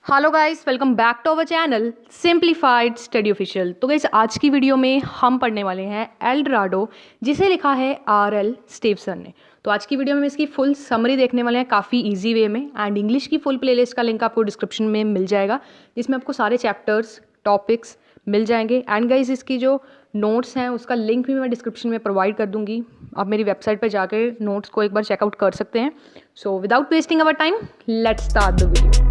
Hello guys, welcome back to our channel simplified study official. तो guys आज की video में हम पढ़ने वाले हैं एल डोराडो, जिसे लिखा है आर.एल. स्टीवसन ने। तो आज की वीडियो में इसकी फुल समरी देखने वाले हैं काफ़ी इजी वे में, एंड इंग्लिश की फुल प्लेलिस्ट का लिंक आपको डिस्क्रिप्शन में मिल जाएगा, जिसमें आपको सारे चैप्टर्स टॉपिक्स मिल जाएंगे। एंड गाइस इसकी जो नोट्स हैं उसका लिंक भी मैं डिस्क्रिप्शन में प्रोवाइड कर दूंगी। आप मेरी वेबसाइट पर जाकर नोट्स को एक बार चेकआउट कर सकते हैं। So without wasting our time, let's start the video.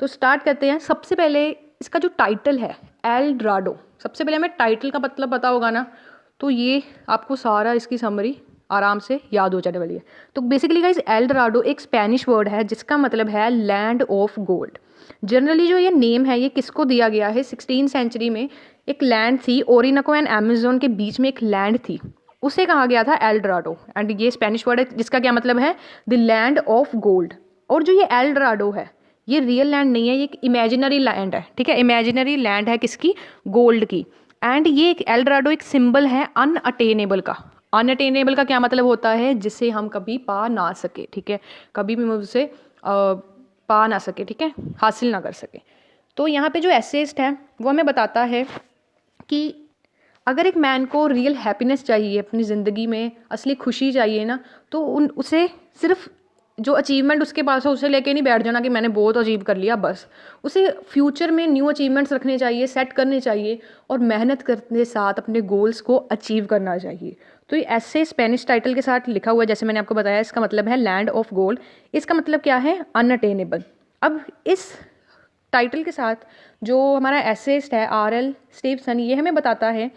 तो स्टार्ट करते हैं। सबसे पहले इसका जो टाइटल है एल डोराडो, सबसे पहले हमें टाइटल का मतलब पता होगा ना, तो ये आपको सारा इसकी समरी आराम से याद हो जाने वाली है। तो बेसिकली गाइस एल डोराडो एक स्पेनिश वर्ड है जिसका मतलब है लैंड ऑफ गोल्ड। जनरली जो ये नेम है ये किसको दिया गया है, 16th सेंचुरी में एक लैंड थी, ओरिनोको एंड अमेजोन के बीच में एक लैंड थी, उसे कहा गया था एल डोराडो। एंड ये स्पेनिश वर्ड है जिसका क्या मतलब है, द लैंड ऑफ गोल्ड। और जो ये एल डोराडो है ये रियल लैंड नहीं है, ये एक इमेजिनरी लैंड है। ठीक है, इमेजिनरी लैंड है किसकी, गोल्ड की। एंड ये एक एल डोराडो एक सिंबल है अनअटेनेबल का। अनअटेनेबल का क्या मतलब होता है, जिसे हम कभी पा ना सके। ठीक है, कभी भी मुझसे पा ना सके, ठीक है, हासिल ना कर सके। तो यहाँ पे जो एसेइस्ट है वो हमें बताता है कि अगर एक मैन को रियल हैप्पीनेस चाहिए अपनी ज़िंदगी में, असली खुशी चाहिए ना, तो उसे सिर्फ जो अचीवमेंट उसके पास है उसे लेके नहीं बैठ जाना कि मैंने बहुत अचीव कर लिया बस। उसे फ्यूचर में न्यू अचीवमेंट्स रखने चाहिए, सेट करने चाहिए, और मेहनत करने के साथ अपने गोल्स को अचीव करना चाहिए। तो ये ऐसे स्पेनिश टाइटल के साथ लिखा हुआ है, जैसे मैंने आपको बताया, इसका मतलब है लैंड ऑफ गोल्ड। इसका मतलब क्या है, अनअटेनेबल। अब इस टाइटल के साथ जो हमारा एसेइस्ट है आर.एल. स्टीवसन, ये हमें बताता है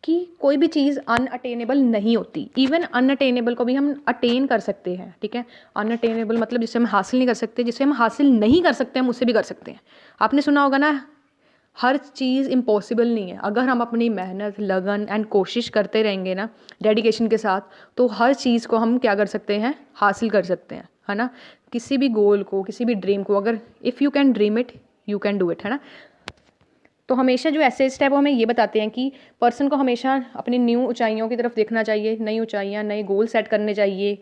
कि कोई भी चीज़ अनअटेनेबल नहीं होती। इवन अनअटेनेबल को भी हम अटेन कर सकते हैं। ठीक है, अनअटेनेबल मतलब जिसे हम हासिल नहीं कर सकते, जिसे हम हासिल नहीं कर सकते हम उससे भी कर सकते हैं। आपने सुना होगा ना, हर चीज़ इम्पॉसिबल नहीं है। अगर हम अपनी मेहनत, लगन एंड कोशिश करते रहेंगे ना डेडिकेशन के साथ, तो हर चीज़ को हम क्या कर सकते हैं, हासिल कर सकते हैं, है ना। किसी भी गोल को, किसी भी ड्रीम को, अगर if you can dream it you can do it, है ना। तो हमेशा जो एसेइस्ट है वो हमें ये बताते हैं कि पर्सन को हमेशा अपनी न्यू ऊंचाइयों की तरफ देखना चाहिए, नई ऊंचाइयाँ, नए गोल सेट करने चाहिए।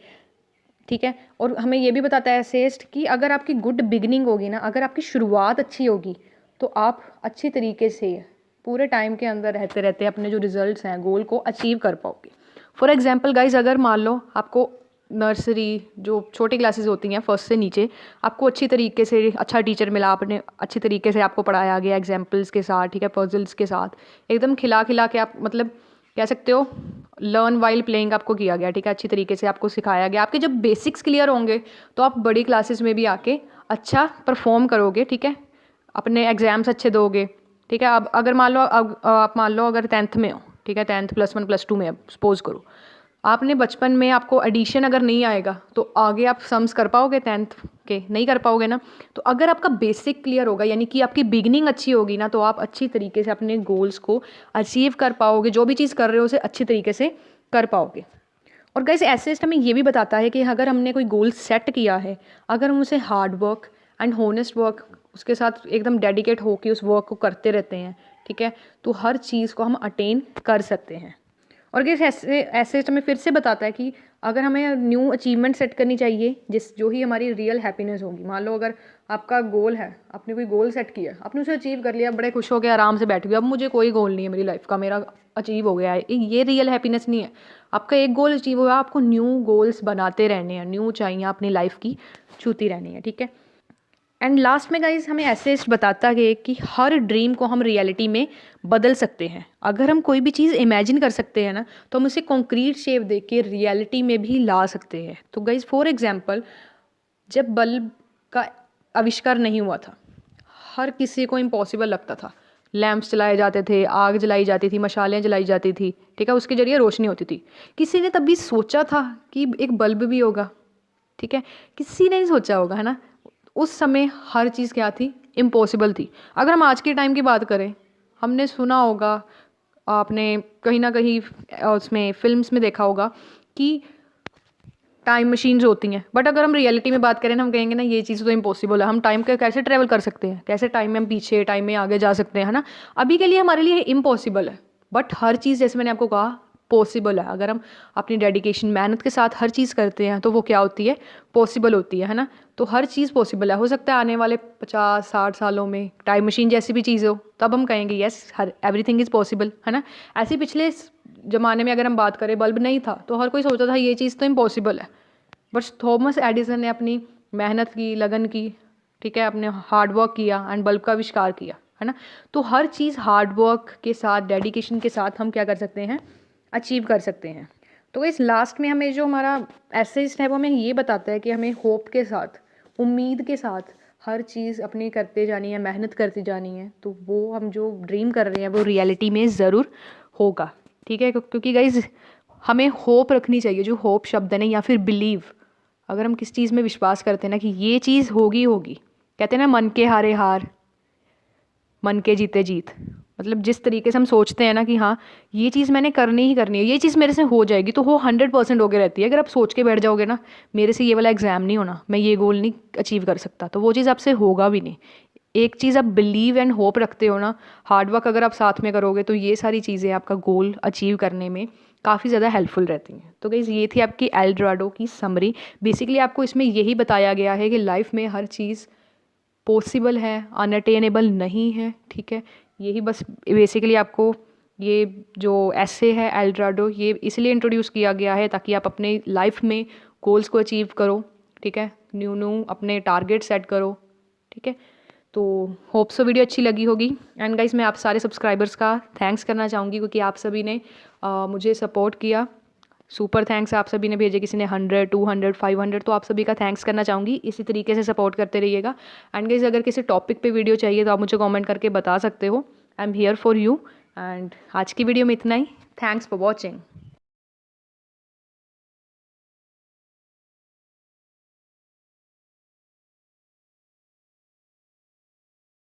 ठीक है, और हमें ये भी बताता है एसेइस्ट कि अगर आपकी गुड बिगनिंग होगी ना, अगर आपकी शुरुआत अच्छी होगी, तो आप अच्छी तरीके से पूरे टाइम के अंदर रहते रहते अपने जो रिजल्ट्स हैं, गोल को अचीव कर पाओगे। फॉर एग्जाम्पल गाइज, अगर मान लो आपको नर्सरी जो छोटी क्लासेस होती हैं फर्स्ट से नीचे, आपको अच्छी तरीके से अच्छा टीचर मिला, आपने अच्छी तरीके से आपको पढ़ाया गया एग्जाम्पल्स के साथ, ठीक है, पजल्स के साथ, एकदम खिला खिला के, आप मतलब कह सकते हो लर्न वाइल प्लेइंग आपको किया गया। ठीक है, अच्छी तरीके से आपको सिखाया गया। आपके जब बेसिक्स क्लियर होंगे तो आप बड़ी क्लासेस में भी आके अच्छा परफॉर्म करोगे। ठीक है, अपने एग्जाम्स अच्छे दोगे। ठीक है, अब अगर मान लो आप मान लो अगर 10th में हो, ठीक है, 10th +1 +2 में, सपोज करो आपने बचपन में आपको एडिशन अगर नहीं आएगा तो आगे आप सम्स कर पाओगे, 10th के नहीं कर पाओगे ना। तो अगर आपका बेसिक क्लियर होगा, यानी कि आपकी बिगनिंग अच्छी होगी ना, तो आप अच्छी तरीके से अपने गोल्स को अचीव कर पाओगे, जो भी चीज़ कर रहे हो उसे अच्छी तरीके से कर पाओगे। और गाइस एसेइस्ट हमें ये भी बताता है कि अगर हमने कोई गोल सेट किया है, अगर हम उसे hard work and honest work उसके साथ एकदम डेडिकेट होकर उस वर्क को करते रहते हैं, ठीक है, तो हर चीज़ को हम अटेन कर सकते हैं। और गाइस एसेइस्ट हमें फिर से बताता है कि अगर हमें न्यू अचीवमेंट सेट करनी चाहिए, जो ही हमारी रियल हैप्पीनेस होगी। मान लो अगर आपका गोल है, आपने कोई गोल सेट किया, आपने उसे अचीव कर लिया, बड़े खुश हो गए, आराम से बैठ गए, अब मुझे कोई गोल नहीं है मेरी लाइफ का, मेरा अचीव हो गया है, ये रियल हैप्पीनेस नहीं है। आपका एक गोल अचीव हुआ, आपको न्यू गोल्स बनाते रहने हैं, न्यू ऊंचाइयाँ अपनी लाइफ की छूती रहनी है। ठीक है, एंड लास्ट में गाइज हमें एसेइस्ट बताता है कि हर ड्रीम को हम रियलिटी में बदल सकते हैं। अगर हम कोई भी चीज़ इमेजिन कर सकते हैं ना, तो हम उसे कॉन्क्रीट शेप दे के रियलिटी में भी ला सकते हैं। तो गाइज फॉर एग्जांपल, जब बल्ब का आविष्कार नहीं हुआ था, हर किसी को इम्पॉसिबल लगता था। लैंप्स जलाए जाते थे, आग जलाई जाती थी, मशालें जलाई जाती थी, ठीक है, उसके जरिए रोशनी होती थी। किसी ने तभी सोचा था कि एक बल्ब भी होगा? ठीक है, किसी ने नहीं सोचा होगा, है ना। उस समय हर चीज़ क्या थी, इम्पॉसिबल थी। अगर हम आज के टाइम की बात करें, हमने सुना होगा, आपने कहीं ना कहीं उसमें फिल्म्स में देखा होगा कि टाइम मशीन्स होती हैं, बट अगर हम रियलिटी में बात करें ना, हम कहेंगे ना ये चीज़ तो इम्पॉसिबल है। हम टाइम का कैसे ट्रैवल कर सकते हैं, कैसे टाइम में हम पीछे, टाइम में आगे जा सकते हैं, है ना। अभी के लिए हमारे लिए इम्पॉसिबल है, बट हर चीज़ जैसे मैंने आपको कहा पॉसिबल है। अगर हम अपनी डेडिकेशन मेहनत के साथ हर चीज़ करते हैं तो वो क्या होती है, पॉसिबल होती है ना। तो हर चीज़ पॉसिबल है। हो सकता है आने वाले 50-60 सालों में टाइम मशीन जैसी भी चीज़ हो, तब हम कहेंगे yes her everything is possible, है ना। ऐसे पिछले ज़माने में अगर हम बात करें, बल्ब नहीं था तो हर कोई सोचता था ये चीज़ तो इम्पॉसिबल है, बट थॉमस एडिसन ने अपनी मेहनत की, लगन की, ठीक है, अपने हार्डवर्क किया एंड बल्ब का आविष्कार किया, है ना। तो हर चीज़ हार्डवर्क के साथ, डेडिकेशन के साथ हम क्या कर सकते हैं, अचीव कर सकते हैं। तो इस लास्ट में हमें जो हमारा एसेज है वो हमें ये बताता है कि हमें होप के साथ, उम्मीद के साथ हर चीज़ अपनी करते जानी है, मेहनत करती जानी है, तो वो हम जो ड्रीम कर रहे हैं वो रियलिटी में ज़रूर होगा, ठीक है। क्योंकि गाइज हमें होप रखनी चाहिए, जो होप शब्द है ना, या फिर बिलीव। अगर हम किस चीज़ में विश्वास करते हैं ना कि ये चीज़ होगी होगी, कहते हैं ना मन के हारे हार, मन के जीते जीत। मतलब जिस तरीके से हम सोचते हैं ना कि हाँ ये चीज़ मैंने करनी ही करनी है, ये चीज़ मेरे से हो जाएगी, तो वो 100% हो के रहती है। अगर आप सोच के बैठ जाओगे ना मेरे से ये वाला एग्ज़ाम नहीं होना, मैं ये गोल नहीं अचीव कर सकता, तो वो चीज़ आपसे होगा भी नहीं। एक चीज़ आप बिलीव एंड होप रखते हो ना, हार्डवर्क अगर आप साथ में करोगे तो ये सारी चीज़ें आपका गोल अचीव करने में काफ़ी ज़्यादा हेल्पफुल रहती हैं। तो गाइस ये थी आपकी एल डोराडो की समरी। बेसिकली आपको इसमें यही बताया गया है कि लाइफ में हर चीज़ पॉसिबल है, अनअटेनेबल नहीं है, ठीक है। यही बस बेसिकली आपको ये जो ऐसे है एल डोराडो, ये इसलिए इंट्रोड्यूस किया गया है ताकि आप अपने लाइफ में गोल्स को अचीव करो, ठीक है, न्यू न्यू अपने टारगेट सेट करो, ठीक है। तो होप सो वीडियो अच्छी लगी होगी। एंड गाइस मैं आप सारे सब्सक्राइबर्स का थैंक्स करना चाहूँगी क्योंकि आप सभी ने मुझे सपोर्ट किया। सुपर थैंक्स आप सभी ने भेजे, किसी ने 100, 200, 500, तो आप सभी का थैंक्स करना चाहूँगी। इसी तरीके से सपोर्ट करते रहिएगा। एंड गाइस अगर किसी टॉपिक पे वीडियो चाहिए तो आप मुझे कमेंट करके बता सकते हो। I am here for you. And आज की वीडियो में इतना ही। Thanks for watching.